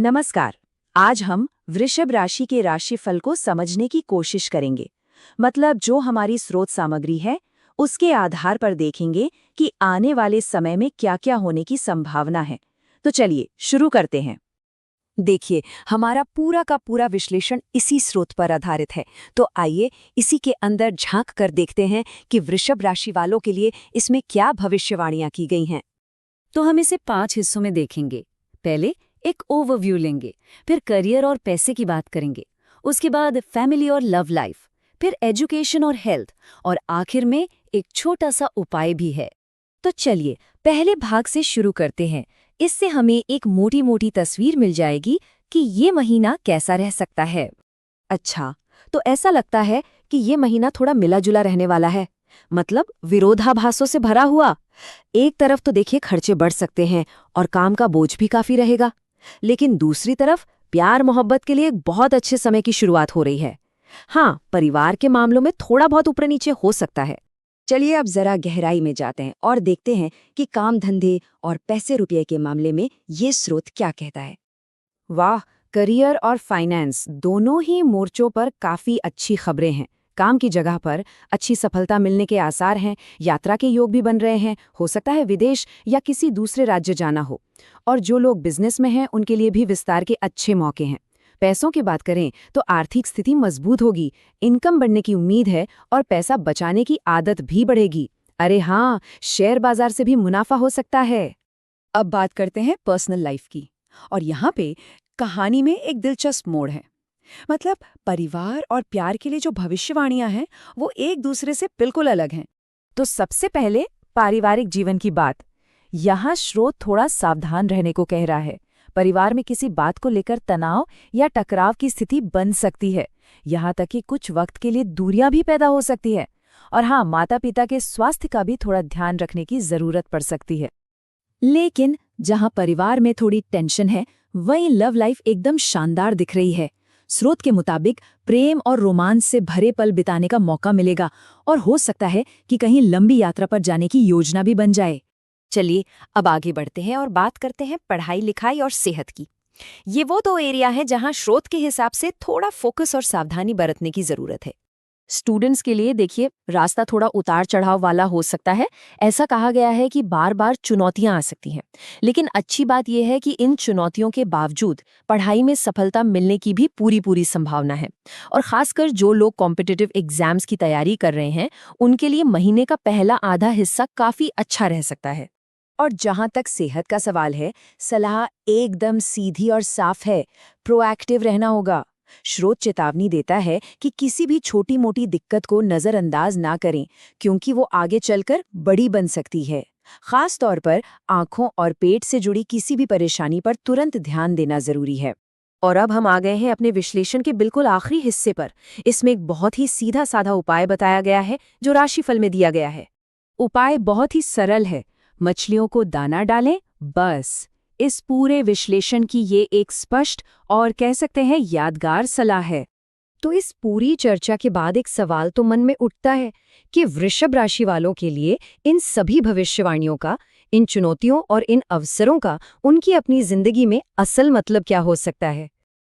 नमस्कार। आज हम वृषभ राशि के राशिफल को समझने की कोशिश करेंगे। मतलब जो हमारी स्रोत सामग्री है उसके आधार पर देखेंगे कि आने वाले समय में क्या-क्या होने की संभावना है। तो चलिए शुरू करते हैं। देखिए, हमारा पूरा का पूरा विश्लेषण इसी स्रोत पर आधारित है। तो आइए इसी के अंदर झांक कर देखते हैं कि वृषभ राशि वालों के लिए इसमें क्या भविष्यवाणियां की गई हैं। तो हम इसे 5 हिस्सों में देखेंगे। पहले एक ओवरव्यू लेंगे, फिर करियर और पैसे की बात करेंगे, उसके बाद फैमिली और लव लाइफ, फिर एजुकेशन और हेल्थ, और आखिर में एक छोटा सा उपाय भी है। तो चलिए पहले भाग से शुरू करते हैं। इससे हमें एक मोटी मोटी तस्वीर मिल जाएगी कि ये महीना कैसा रह सकता है। अच्छा, तो ऐसा लगता है कि ये महीना थोड़ा मिला जुला रहने वाला है, मतलब विरोधाभासों से भरा हुआ। एक तरफ तो देखिए खर्चे बढ़ सकते हैं और काम का बोझ भी काफी रहेगा, लेकिन दूसरी तरफ प्यार मोहब्बत के लिए एक बहुत अच्छे समय की शुरुआत हो रही है। हाँ, परिवार के मामलों में थोड़ा बहुत ऊपर नीचे हो सकता है। चलिए अब जरा गहराई में जाते हैं और देखते हैं कि काम धंधे और पैसे रुपये के मामले में ये स्रोत क्या कहता है। वाह, करियर और फाइनेंस दोनों ही मोर्चों पर काफी अच्छी खबरें हैं। काम की जगह पर अच्छी सफलता मिलने के आसार हैं, यात्रा के योग भी बन रहे हैं, हो सकता है विदेश या किसी दूसरे राज्य जाना हो। और जो लोग बिजनेस में हैं उनके लिए भी विस्तार के अच्छे मौके हैं। पैसों की बात करें तो आर्थिक स्थिति मजबूत होगी, इनकम बढ़ने की उम्मीद है और पैसा बचाने की आदत भी बढ़ेगी। अरे हाँ, शेयर बाजार से भी मुनाफा हो सकता है। अब बात करते हैं पर्सनल लाइफ की, और यहाँ पे कहानी में एक दिलचस्प मोड़ है। मतलब परिवार और प्यार के लिए जो भविष्यवाणियां हैं वो एक दूसरे से बिल्कुल अलग हैं। तो सबसे पहले पारिवारिक जीवन की बात। यहाँ स्रोत थोड़ा सावधान रहने को कह रहा है। परिवार में किसी बात को लेकर तनाव या टकराव की स्थिति बन सकती है। यहाँ तक कि कुछ वक्त के लिए दूरियां भी पैदा हो सकती है। और हाँ, माता पिता के स्वास्थ्य का भी थोड़ा ध्यान रखने की जरूरत पड़ सकती है। लेकिन जहाँ परिवार में थोड़ी टेंशन है, वहीं लव लाइफ एकदम शानदार दिख रही है। स्रोत के मुताबिक प्रेम और रोमांस से भरे पल बिताने का मौका मिलेगा और हो सकता है कि कहीं लंबी यात्रा पर जाने की योजना भी बन जाए। चलिए अब आगे बढ़ते हैं और बात करते हैं पढ़ाई लिखाई और सेहत की। ये वो दो एरिया है जहां स्रोत के हिसाब से थोड़ा फोकस और सावधानी बरतने की जरूरत है। स्टूडेंट्स के लिए देखिए, रास्ता थोड़ा उतार चढ़ाव वाला हो सकता है। ऐसा कहा गया है कि बार बार चुनौतियां आ सकती हैं, लेकिन अच्छी बात यह है कि इन चुनौतियों के बावजूद पढ़ाई में सफलता मिलने की भी पूरी पूरी संभावना है। और खासकर जो लोग कॉम्पिटिटिव एग्जाम्स की तैयारी कर रहे हैं, उनके लिए महीने का पहला आधा हिस्सा काफी अच्छा रह सकता है। और जहां तक सेहत का सवाल है, सलाह एकदम सीधी और साफ है। प्रोएक्टिव रहना होगा। स्रोत चेतावनी देता है कि किसी भी छोटी मोटी दिक्कत को नजरअंदाज ना करें, क्योंकि वो आगे चलकर बड़ी बन सकती है। खास तौर पर आंखों और पेट से जुड़ी किसी भी परेशानी पर तुरंत ध्यान देना जरूरी है। और अब हम आ गए हैं अपने विश्लेषण के बिल्कुल आखिरी हिस्से पर। इसमें एक बहुत ही सीधा साधा उपाय बताया गया है जो राशिफल में दिया गया है। उपाय बहुत ही सरल है। मछलियों को दाना डालें, बस। इस पूरे विश्लेषण की ये एक स्पष्ट और कह सकते हैं यादगार सलाह है। तो इस पूरी चर्चा के बाद एक सवाल तो मन में उठता है कि वृषभ राशि वालों के लिए इन सभी भविष्यवाणियों का, इन चुनौतियों और इन अवसरों का उनकी अपनी जिंदगी में असल मतलब क्या हो सकता है।